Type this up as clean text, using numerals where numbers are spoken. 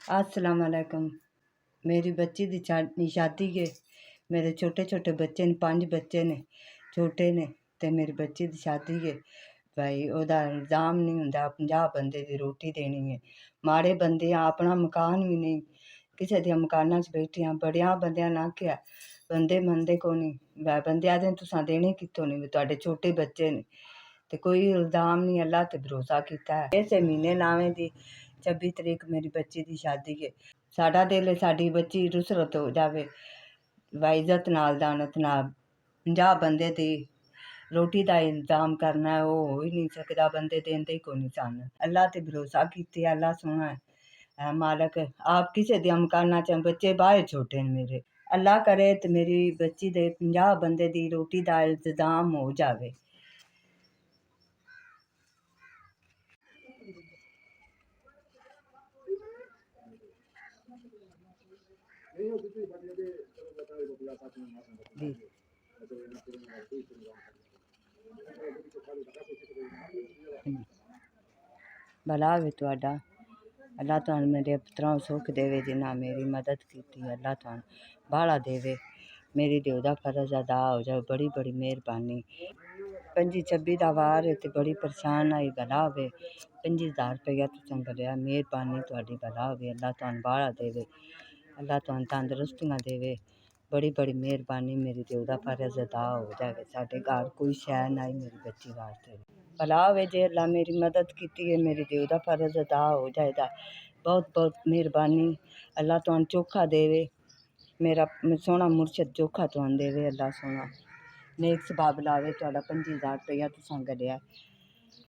अस्सलाम वालेकुम। मेरी बच्ची दी शादी है। मेरे छोटे छोटे बच्चे ने, 5 बच्चे ने, छोटे ने। ते मेरी बच्ची दी शादी है। भाई ओहदा इल्ज़ाम नहीं हुंदा 50 बंदे दी रोटी देनी है। माड़े बंदे अपना मकान भी नहीं, किसे दियां मकानां च बैठियां। बड़ियां बंदियां ना क्या बंदे मनदे कोनी। बंदे आखदे तुसां देने कित्थों ने, तुहाडे छोटे बच्चे ने। ते कोई इल्ज़ाम नहीं, अल्लाह ते भरोसा कीता है। इस महीने नावें दी 26 तरीक मेरी बच्ची दी शादी है। साडा दिल साडी बच्ची रुसरत हो जावे, इज़्ज़त नाल दानत नाल। 50 बंदे दी रोटी दा इंतजाम करना है, वो हो ही नहीं सकदा। बंदे देंदे ही कोनी सन। अल्लाह ते भरोसा कीते, अल्लाह सोहना है। मालक आप किसे दियां मकानां च बच्चे बाहर छोटे ने मेरे। अल्लाह करे ते मेरी बच्ची दे 50 बंदे दी रोटी दा इंतजाम हो जावे। जी भला होवे तुहाडा। अल्लाह तुहानू मेरे पुत्तरां नूं सुख देवे, जिन्हां मेरी मदद कीती। अल्लाह तुहानू बाहला देवे। मेरी दिल दा फर्ज अदा हो जाए, बड़ी बड़ी मेहरबानी। 25-26 दा वार है ते बड़ी परेशान आई। भला होवे 25,000 रुपया तुसां घल्लिया, मेहरबानी तुहाडी। भला होवे, अल्लाह तुहानू बाहला देवे, अल्लाह तुहानू तंदरुस्तियां देवे। बड़ी बड़ी मेहरबानी, मेरी दिल दा फर्ज अदा हो जाए। साडे घर कोई शै नहीं मेरी बच्ची वास्ते। भला होवे जे अल्लाह मेरी मदद कीती है, मेरी दिल दा फर्ज अदा हो जाएगा। बहुत बहुत मेहरबानी। अल्लाह तुहानू चोखा देवे, मेरा सोहना मुर्शद चोखा तुहानू देवे। अल्लाह सोहना नेक सबाब लावे। तुहाडा 25,000 रुपया तुसां घल्लिया।